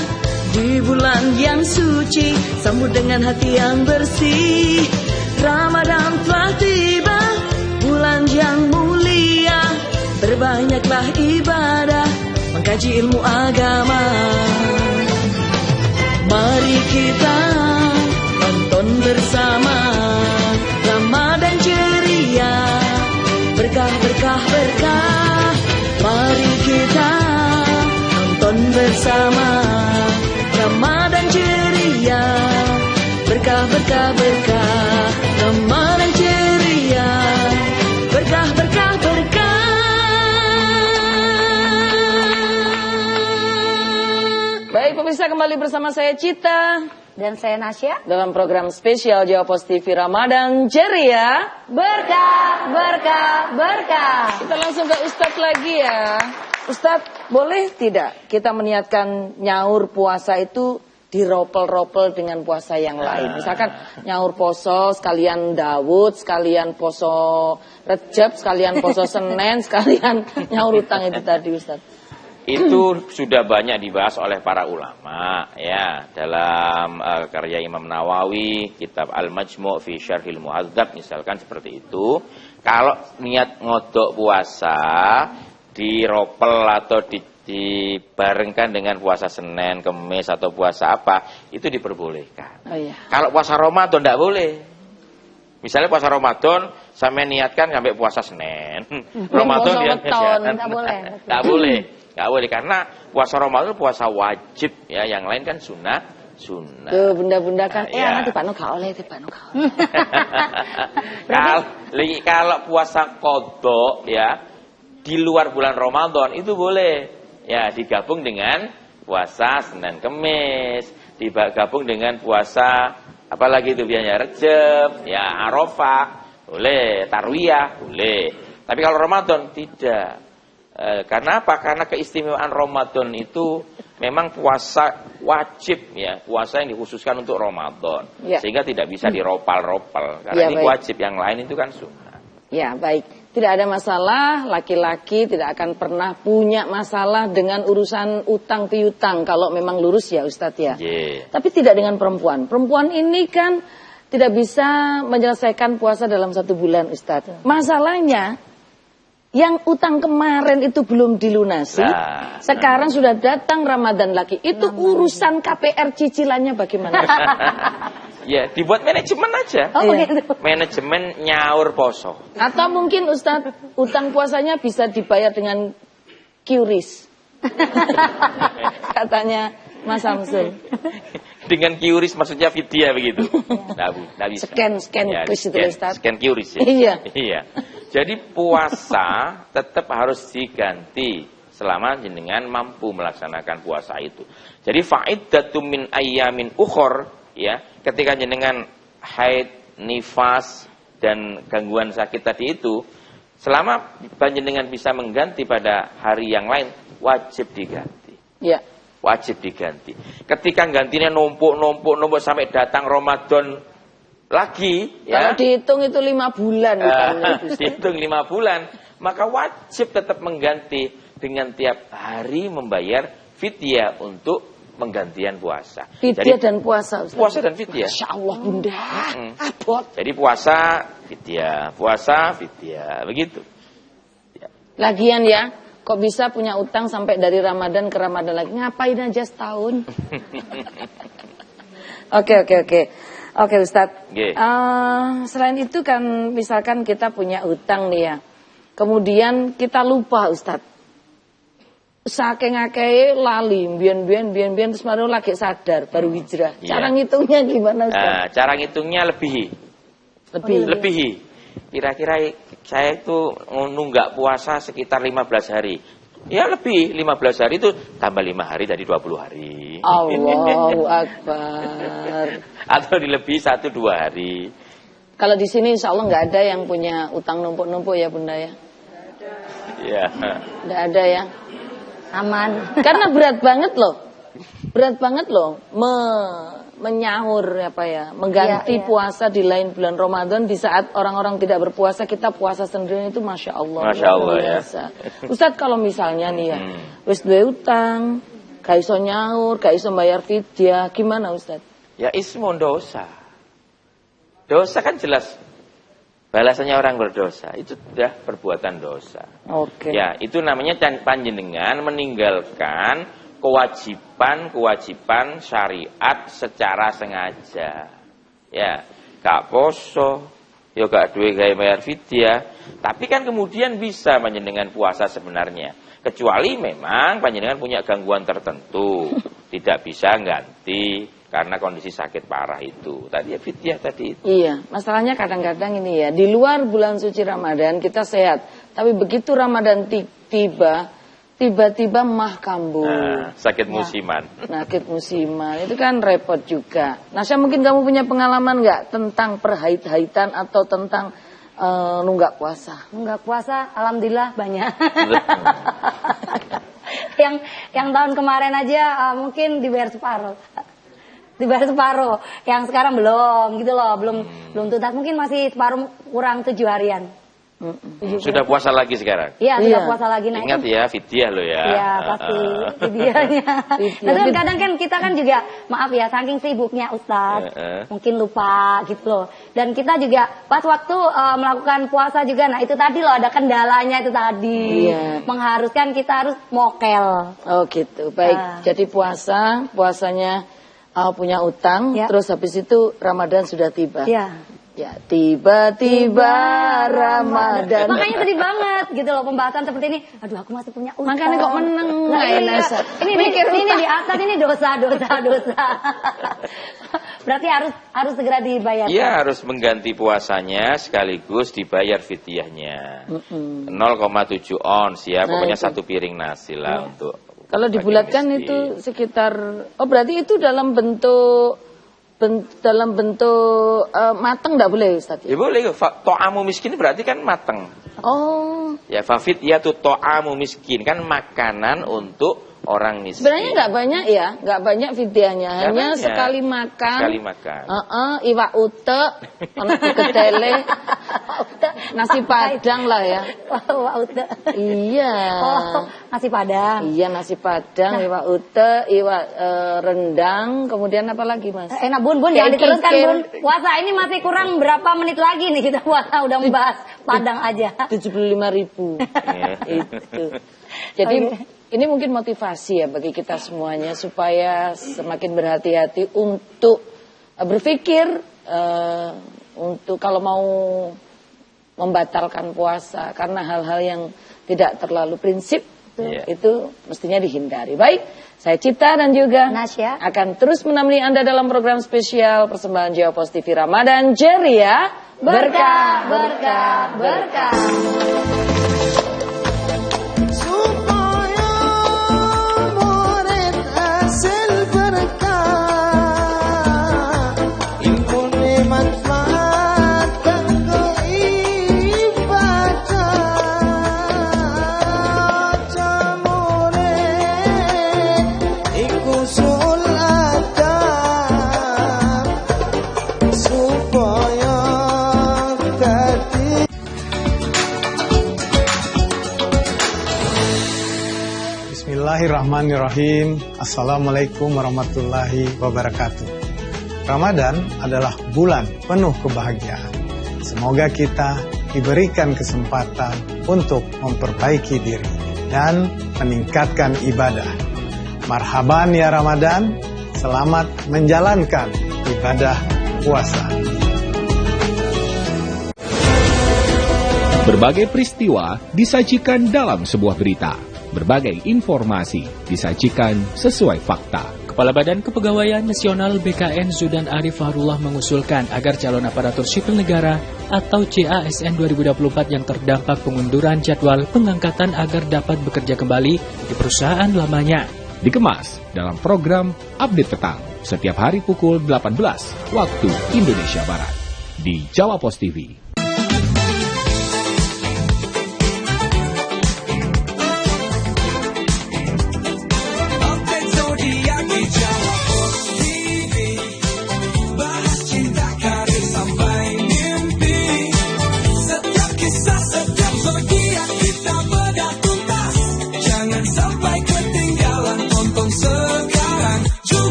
Di bulan yang suci, sambut dengan hati yang bersih. Ramadan telah tiba, bulan yang mulia. Berbanyaklah ibadah, mengkaji ilmu agama. Mari kita tonton bersama Ramadan ceria, berkah, berkah, berkah. Mari kita nonton bersama Ramadan ceria, berkah, berkah, berkah. Ramadan ceria, berkah, berkah, berkah. Baik pemirsa, kembali bersama saya Cita dan saya Nasya dalam program spesial Jawa Pos TV Ramadan ceria, berkah, berkah, berkah. Kita langsung ke Ustadz lagi ya. Ustadz, boleh tidak kita meniatkan nyaur puasa itu diropel-ropel dengan puasa yang lain? Misalkan nyaur poso sekalian Daud, sekalian poso Rejab, sekalian poso Senin, sekalian nyaur utang itu tadi Ustadz. Itu sudah banyak dibahas oleh para ulama ya, dalam karya Imam Nawawi, kitab Al-Majmu' fi Syarhil Muhadzab misalkan seperti itu. Kalau niat ngodok puasa diropel atau dibarengkan dengan puasa Senin, Kemis atau puasa apa, itu diperbolehkan. Oh, iya. Kalau puasa Ramadan tidak boleh. Misalnya puasa Ramadan sampai niatkan sampai puasa Senin. Ramadan dia nggak boleh. Nggak boleh. Nggak boleh, karena puasa Ramadan puasa wajib ya, yang lain kan sunnah. Tuh bunda-bunda kan, ya. nanti Pak Nuka oleh, Pak Nuka. Kalau puasa qadha ya di luar bulan Ramadan itu boleh ya, digabung dengan puasa Senin Kemis, digabung dengan puasa apalagi itu biasanya Rejab, ya Arafah, boleh, Tarwiyah, boleh. Tapi kalau Ramadan tidak. Karena apa? Karena keistimewaan Ramadan itu memang puasa wajib ya, puasa yang dikhususkan untuk Ramadan, ya. Sehingga tidak bisa diropal-ropal karena Ya, ini baik. wajib, yang lain itu kan sunnah. Ya baik, tidak ada masalah, laki-laki tidak akan pernah punya masalah dengan urusan utang piutang kalau memang lurus ya Ustadz ya. Yeah. Tapi tidak dengan perempuan. Perempuan ini kan tidak bisa menyelesaikan puasa dalam 1 bulan Ustadz. Masalahnya yang utang kemarin itu belum dilunasi, sekarang sudah datang Ramadan lagi. Itu urusan KPR cicilannya bagaimana? Ya, dibuat manajemen aja. Manajemen nyaur poso. Atau mungkin Ustadz, utang puasanya bisa dibayar dengan QRIS. Katanya Mas Samsul. Dengan QRIS maksudnya fidyah begitu. Nggak bisa. Scan ya, QRIS itu Ustadz. Scan QRIS ya. Iya. Jadi puasa tetap harus diganti selama jenengan mampu melaksanakan puasa itu. Jadi fa'iddatum min ayyamin ukhor ya, ketika jenengan haid, nifas dan gangguan sakit tadi itu, selama jenengan bisa mengganti pada hari yang lain, wajib diganti. Ya. Wajib diganti. Ketika gantinya numpuk sampai datang Ramadan lagi ya. Kalau dihitung itu 5 bulan dihitung 5 bulan, maka wajib tetap mengganti dengan tiap hari membayar fidyah untuk penggantian puasa. Fidyah dan puasa Ustaz. Puasa dan fidyah. Masya Allah bunda, abot. Jadi puasa fidyah, begitu ya. Lagian ya, kok bisa punya utang sampai dari Ramadan ke Ramadan lagi, ngapain aja setahun. Oke Ustadz, selain itu kan misalkan kita punya hutang nih ya, kemudian kita lupa Ustadz, saking akeh lali, bian terus baru lagi sadar, baru hijrah. Cara ngitungnya gimana Ustadz? Cara ngitungnya Lebih. Kira-kira saya itu nunggak puasa sekitar 15 hari. Ya lebih, 15 hari itu tambah 5 hari dari 20 hari. Allahu Akbar. Atau dilebih 1-2 hari. Kalau di sini insya Allah nggak ada yang punya utang numpuk-numpuk ya Bunda ya? Iya. Nggak ada ya? Aman. Karena berat banget loh. Berat banget loh menyahur mengganti puasa di lain bulan Ramadan di saat orang-orang tidak berpuasa kita puasa sendiri itu Masya Allah. Masya Allah ya. Ustadz kalau misalnya nih ya, wis duwe utang, gak iso nyahur, gak iso bayar fidyah, gimana Ustadz? Ya ismun dosa. Dosa kan jelas balasannya orang berdosa itu sudah perbuatan dosa. Oke. Ya itu namanya panjenengan meninggalkan kewajiban syariat secara sengaja. Ya, gak poso, ya gak duwe gawe bayar fidyah, tapi kan kemudian bisa panjenengan puasa sebenarnya. Kecuali memang panjenengan punya gangguan tertentu, tidak bisa ganti karena kondisi sakit parah itu. Tadi ya fidyah tadi itu. Iya, masalahnya kadang-kadang ini ya, di luar bulan suci Ramadan kita sehat, tapi begitu Ramadan tiba-tiba mah kambuh. Nah, sakit musiman. Sakit musiman itu kan repot juga. Nasya mungkin kamu punya pengalaman nggak tentang perhait-haitan atau tentang nunggak puasa? Nunggak puasa, alhamdulillah banyak. yang tahun kemarin aja mungkin dibayar separuh. Yang sekarang belum gitu loh, belum tuntas. Mungkin masih separuh, kurang 7 harian. Sudah puasa lagi sekarang? Iya, sudah puasa lagi. Nah, ingat ya, fidyah lo ya. Iya, pasti fidyahnya. Nah, kadang kan kita kan juga, maaf ya, saking sibuknya Ustadz, mungkin lupa gitu loh. Dan kita juga pas waktu melakukan puasa juga, nah itu tadi loh ada kendalanya itu tadi. Mengharuskan kita harus mokel. Oh gitu, baik. Jadi puasanya punya utang, terus habis itu Ramadan sudah tiba. Ya, tiba-tiba Ramadan. Makanya sedih banget gitu loh pembahasan seperti ini. Aduh, aku masih punya utang. Makanya kok meneng. Ini di atas ini dosa. Berarti harus segera dibayar. Iya, harus mengganti puasanya sekaligus dibayar fidyahnya. 0,7 ons ya, pokoknya 1 piring nasi lah untuk. Kalau dibulatkan itu sekitar, berarti itu dalam bentuk mateng nggak boleh Ustaz? Ya boleh, to'amu miskin berarti kan mateng. Oh. Ya fidyatu to'amu miskin kan makanan untuk orang miskin. Sebenarnya nggak banyak fidyahnya, hanya banyak. Sekali makan. Iwak utek, anak kedele, nasi padang lah ya. Iwak utek. Iya. Nasi padang. Iya, nasi padang, iwak utek, iwak rendang, kemudian apa lagi Mas? Enak Bun, jangan diteruskan Bun. Puasa ini masih kurang berapa menit lagi nih kita puasa udah membahas padang aja. 75.000. Itu. Jadi ini mungkin motivasi ya bagi kita semuanya supaya semakin berhati-hati untuk berpikir untuk kalau mau membatalkan puasa karena hal-hal yang tidak terlalu prinsip itu mestinya dihindari. Baik, saya Cipta dan juga Nasya akan terus menemani Anda dalam program spesial persembahan Jawa Pos TV Ramadan Ceria Berkah. Bismillahirrahmanirrahim. Assalamualaikum warahmatullahi wabarakatuh. Ramadan adalah bulan penuh kebahagiaan. Semoga kita diberikan kesempatan untuk memperbaiki diri dan meningkatkan ibadah. Marhaban ya Ramadan, selamat menjalankan ibadah puasa. Berbagai peristiwa disajikan dalam sebuah berita. Berbagai informasi disajikan sesuai fakta. Kepala Badan Kepegawaian Nasional BKN Zudan Arif Fahrullah mengusulkan agar calon aparatur sipil negara atau CASN 2024 yang terdampak pengunduran jadwal pengangkatan agar dapat bekerja kembali di perusahaan lamanya. Dikemas dalam program Update Petang setiap hari pukul 18 waktu Indonesia Barat di Jawa Pos TV.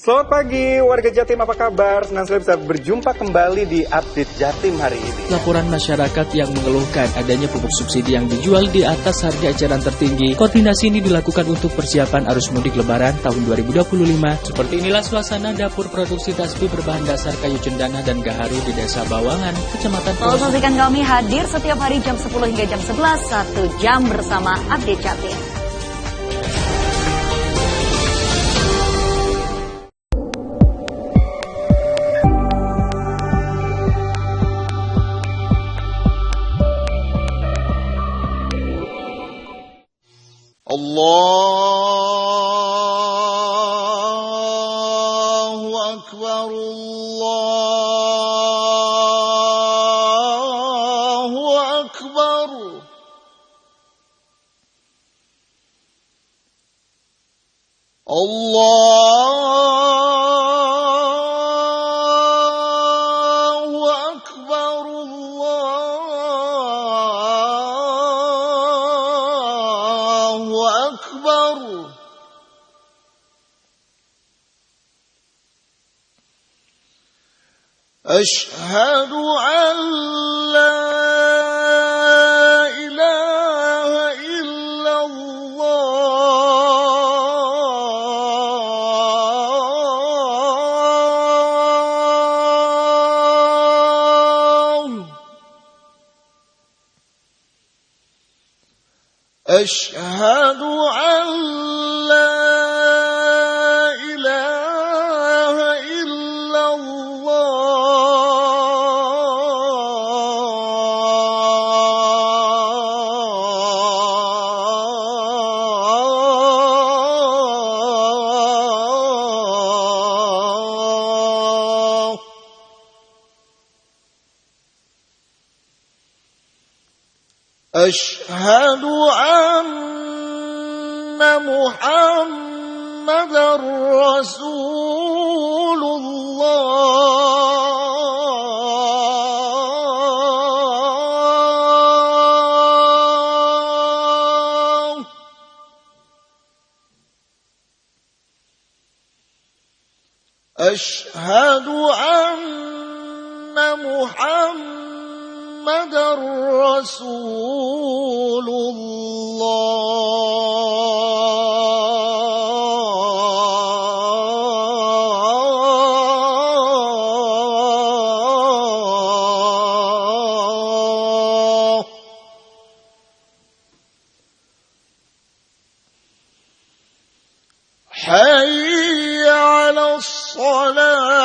Selamat pagi warga Jatim, apa kabar? Senang sekali bisa berjumpa kembali di Update Jatim hari ini. Laporan masyarakat yang mengeluhkan adanya pupuk subsidi yang dijual di atas harga eceran tertinggi. Koordinasi ini dilakukan untuk persiapan arus mudik lebaran tahun 2025. Seperti inilah suasana dapur produksi tasbih berbahan dasar kayu cendana dan gaharu di Desa Bawangan, Kecamatan Lalu saksikan kami hadir setiap hari jam 10 hingga jam 11, 1 jam bersama Update Jatim. Allahu Akbar, Allahu Akbar. Allahu Akbar, Allahu Akbar. Ashhadu an la ilaha illallah. Ashhadu an la ilaha illallah. Ashhadu anna Muhammadar Rasulullah. Ashhadu anna Muhammadar Rasulullah. Hayya 'alas salah.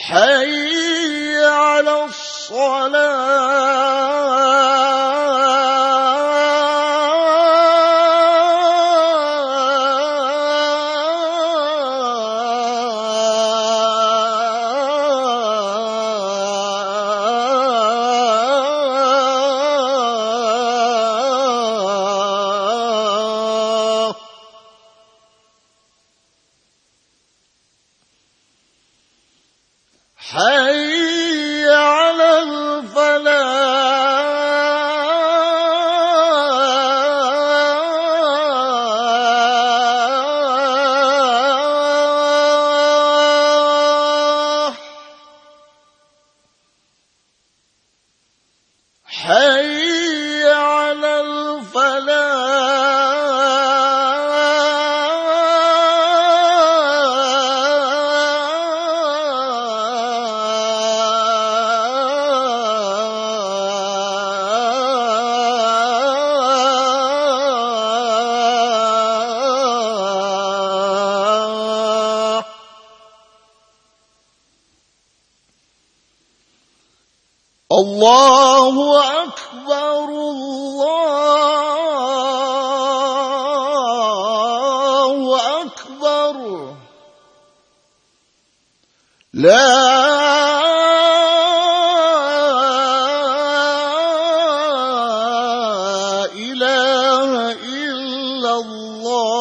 Hayya 'alas salah. Hayya 'alal falah. Allahu Akbar, Allahu Akbar. La ilaha illallah.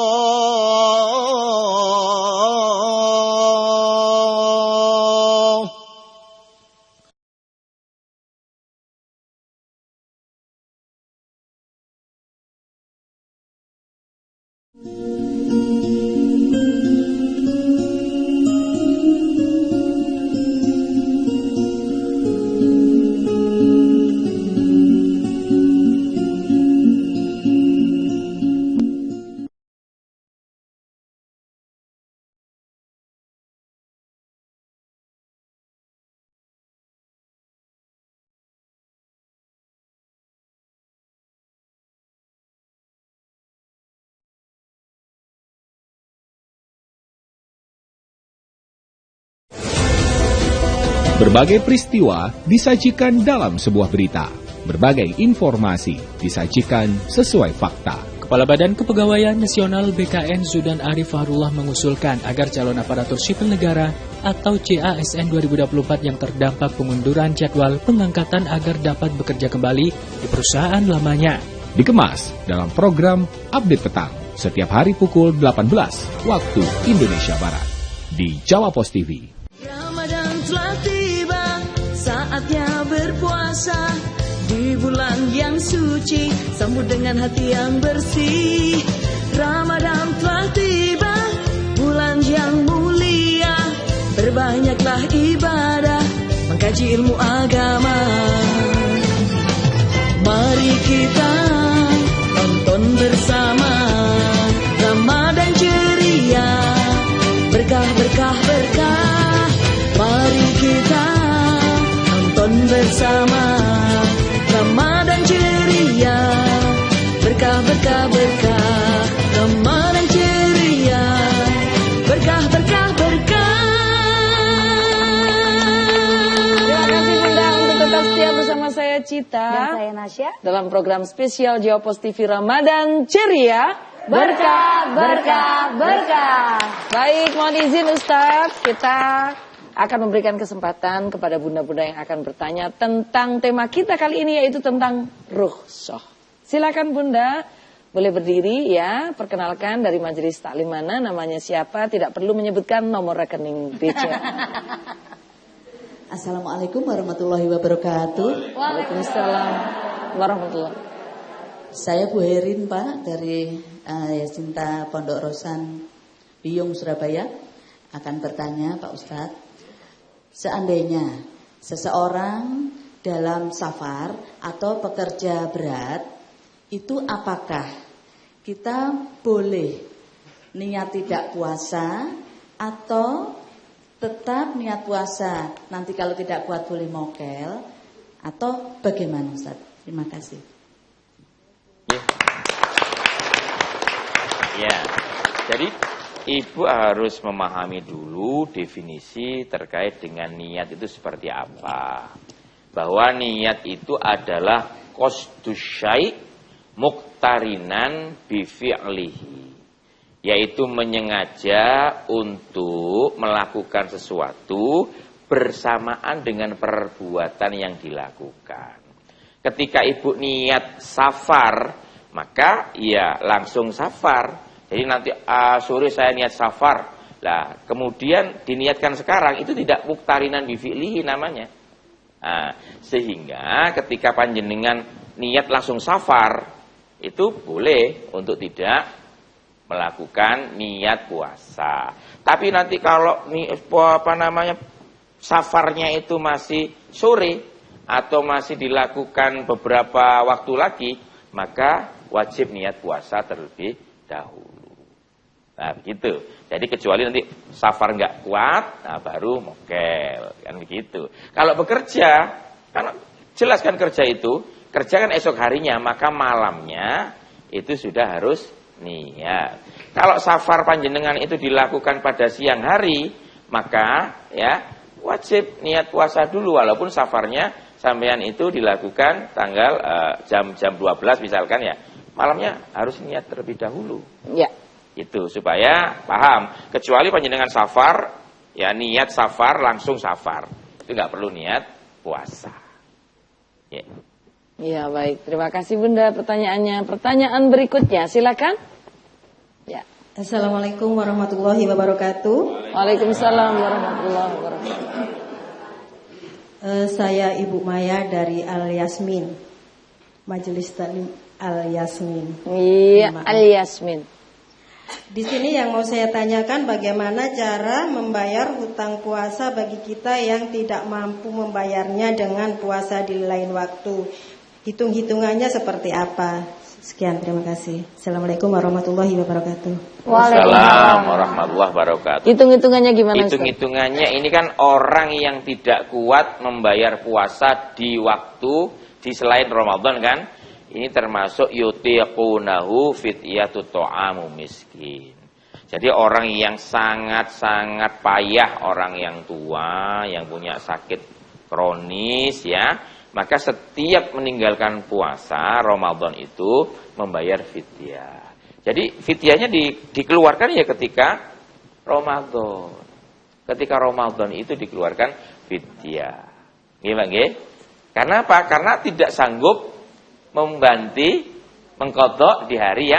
Berbagai peristiwa disajikan dalam sebuah berita. Berbagai informasi disajikan sesuai fakta. Kepala Badan Kepegawaian Nasional BKN Zudan Arif Fahrullah mengusulkan agar calon aparatur sipil negara atau CASN 2024 yang terdampak pengunduran jadwal pengangkatan agar dapat bekerja kembali di perusahaan lamanya. Dikemas dalam program Update Petang setiap hari pukul 18 waktu Indonesia Barat di Jawa Pos TV. Ramadan telah tiba, saatnya berpuasa. Di bulan yang suci, sambut dengan hati yang bersih. Ramadan telah tiba, bulan yang mulia. Perbanyaklah ibadah, mengkaji ilmu agama. Mari kita tonton bersama Ramadan ceria, berkah, berkah, berkah. Mari kita tonton bersama Ramadan ceria, berkah, berkah, berkah. Ramadan ceria, berkah, berkah, berkah. Terima kasih Bunda untuk tetap setia bersama saya Cita dan saya Nasya dalam program spesial Jawa Pos TV Ramadan ceria, berkah, berkah, berkah. Baik, mohon izin Ustadz, kita akan memberikan kesempatan kepada bunda-bunda yang akan bertanya tentang tema kita kali ini, yaitu tentang rukhsah. Silakan Bunda, boleh berdiri ya, perkenalkan dari majelis taklim mana, namanya siapa, tidak perlu menyebutkan nomor rekening BC. Assalamualaikum warahmatullahi wabarakatuh. Waalaikumsalam warahmatullahi. Saya Bu Herin Pak dari Yasinta Pondok Rosan Biyung Surabaya, akan bertanya Pak Ustadz. Seandainya seseorang dalam safar atau pekerja berat, itu apakah kita boleh niat tidak puasa atau tetap niat puasa, nanti kalau tidak kuat boleh mokel, atau bagaimana Ustaz? Terima kasih. Ya, jadi Ibu harus memahami dulu definisi terkait dengan niat itu seperti apa. Bahwa niat itu adalah qasdus syai' muqtarinan bi fi'lihi, yaitu menyengaja untuk melakukan sesuatu bersamaan dengan perbuatan yang dilakukan. Ketika Ibu niat safar, maka ya langsung safar. Jadi nanti sore saya niat safar. Lah, kemudian diniatkan sekarang, itu tidak muqtarinan bi fi'lihi namanya. Nah, sehingga ketika panjenengan niat langsung safar, itu boleh untuk tidak melakukan niat puasa. Tapi nanti kalau safarnya itu masih sore atau masih dilakukan beberapa waktu lagi, maka wajib niat puasa terlebih dahulu. Nah begitu. Jadi kecuali nanti safar nggak kuat, nah baru mokel, kan begitu. Kalau bekerja, kan jelas kan kerja kan esok harinya, maka malamnya itu sudah harus niat. Kalau safar panjenengan itu dilakukan pada siang hari, maka ya wajib niat puasa dulu walaupun safarnya sampean itu dilakukan tanggal jam 12 misalkan ya. Malamnya harus niat terlebih dahulu. Ya. Itu supaya paham. Kecuali panjenengan safar, ya niat safar langsung safar. Itu nggak perlu niat puasa. Ya. Ya baik, terima kasih Bunda pertanyaannya. Pertanyaan berikutnya, silakan. Ya. Assalamualaikum warahmatullahi wabarakatuh. Waalaikumsalam warahmatullahi wabarakatuh. Saya Ibu Maya dari Al Yasmin, Majelis Taklim Al Yasmin. Iya, Al Yasmin. Di sini yang mau saya tanyakan, bagaimana cara membayar hutang puasa bagi kita yang tidak mampu membayarnya dengan puasa di lain waktu. Hitung-hitungannya seperti apa? Sekian, terima kasih. Assalamualaikum warahmatullahi wabarakatuh. Waalaikumsalam warahmatullahi wabarakatuh. Hitung-hitungannya gimana? Hitung-hitungannya ini kan orang yang tidak kuat membayar puasa di waktu di selain Ramadan kan. Ini termasuk yutiqunahu fityatut ta'amu miskin. Jadi orang yang sangat-sangat payah, orang yang tua, yang punya sakit kronis ya, maka setiap meninggalkan puasa Ramadan itu membayar fidyah. Jadi fidyahnya dikeluarkan ya ketika Ramadan. Ketika Ramadan itu dikeluarkan fidyah. Gimana nggih? Karena apa? Karena tidak sanggup mengqadha di hari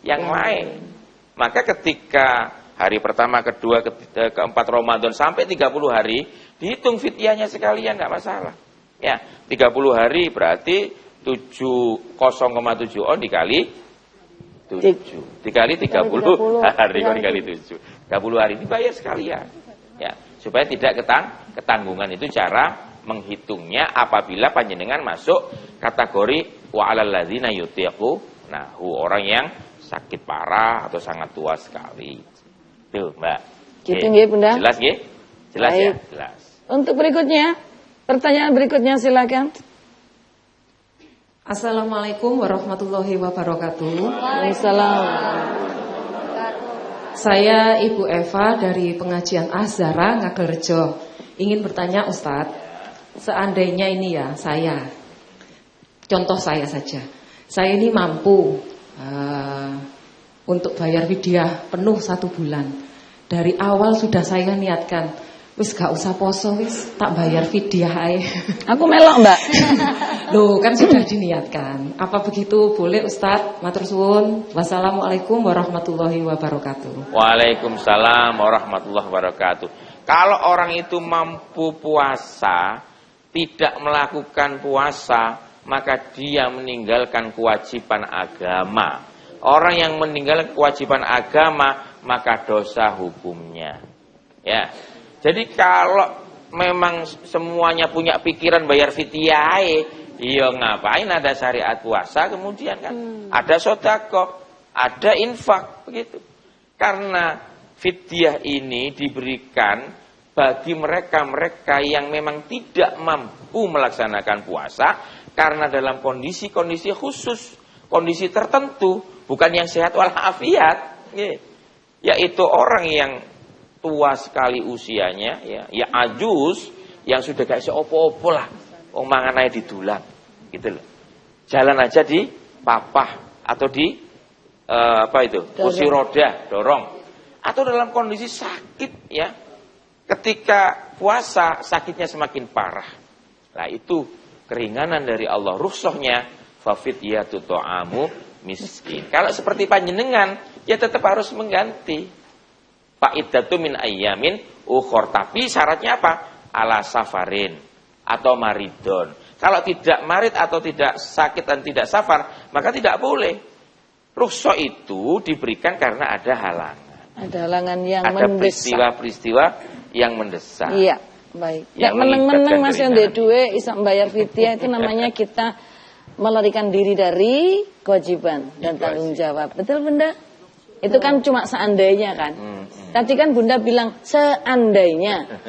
yang lain. Maka ketika hari pertama, kedua, ketiga, keempat Ramadan sampai 30 hari, dihitung fidyahnya sekalian enggak masalah. Ya, 30 hari berarti 0,7 on dikali 7. Dikali 30 hari kok dikali 7. 30 hari dibayar sekalian. Ya, supaya tidak ketanggungan. Itu cara menghitungnya apabila panjenengan masuk kategori wa 'alal ladzina yutiqunahu, orang yang sakit parah atau sangat tua sekali. Tuh, Mbak. Gitu nggih, Bunda? Jelas nggih? Jelas ya? Jelas. Untuk berikutnya, pertanyaan berikutnya silakan. Assalamualaikum warahmatullahi wabarakatuh. Waalaikumsalam. Saya Ibu Eva dari pengajian Azhara Ngagerjo. Ingin bertanya Ustadz, seandainya ini ya contoh saya saja, saya ini mampu untuk bayar fidyah penuh 1 bulan. Dari awal sudah saya niatkan, wis gak usah poso, wis tak bayar fidyah ae. Aku melok, Mbak. Loh, kan sudah diniatkan. Apa begitu boleh Ustadz? Matur suwun. Wassalamualaikum warahmatullahi wabarakatuh. Waalaikumsalam warahmatullahi wabarakatuh. Kalau orang itu mampu puasa, tidak melakukan puasa, maka dia meninggalkan kewajiban agama. Orang yang meninggalkan kewajiban agama, maka dosa hukumnya. Ya. Jadi kalau memang semuanya punya pikiran bayar fidyah, iya ngapain ada syariat puasa kemudian kan? Ada sedekah, ada infak begitu. Karena fidyah ini diberikan bagi mereka-mereka yang memang tidak mampu melaksanakan puasa karena dalam kondisi-kondisi khusus, kondisi tertentu, bukan yang sehat walafiat, yaitu orang yang tua sekali usianya, ya ajus, yang sudah gak bisa opo-opo lah, mangan aja didulang, gitu loh. Jalan aja di papah atau di kursi roda, dorong, atau dalam kondisi sakit ya. Ketika puasa sakitnya semakin parah. Nah itu keringanan dari Allah, rukhsahnya fafidyatut ta'amu miskin. Kalau seperti panjenengan ya tetap harus mengganti. Fa'iddatu min ayyamin ukhor, tapi syaratnya apa? Ala safarin atau maridon. Kalau tidak marid atau tidak sakit dan tidak safar, maka tidak boleh. Rukhsah itu diberikan karena ada halangan. Ada halangan yang ada mendesak. peristiwa-peristiwa yang mendesak. Iya, baik. Yang meneng-meneng Mas yang duwe isa bayar fidyah itu namanya kita melarikan diri dari kewajiban dan tanggung jawab. Betul, Bunda? Itu kan cuma seandainya kan. Tadi kan Bunda bilang seandainya.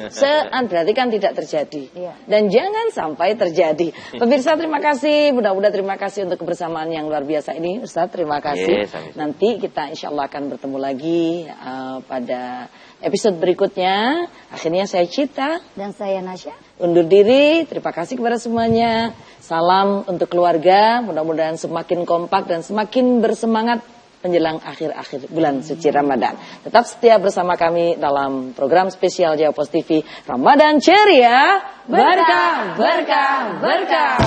Berarti kan tidak terjadi. Dan jangan sampai terjadi. Pemirsa terima kasih. Bunda-bunda terima kasih untuk kebersamaan yang luar biasa ini. Ustaz terima kasih. Nanti kita insya Allah akan bertemu lagi pada episode berikutnya. Akhirnya saya Cita. Dan saya Nasya. Undur diri. Terima kasih kepada semuanya. Salam untuk keluarga. Mudah-mudahan semakin kompak dan semakin bersemangat menjelang akhir-akhir bulan suci Ramadan. Tetap setia bersama kami dalam program spesial Jawa Post TV Ramadan Ceria, berkah, berkah, berkah.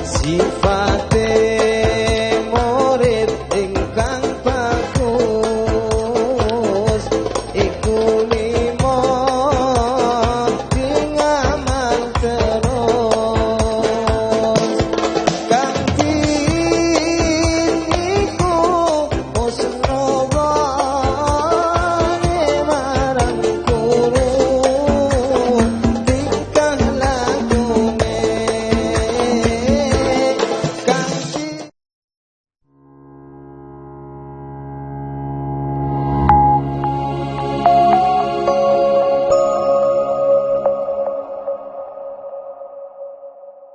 Sifat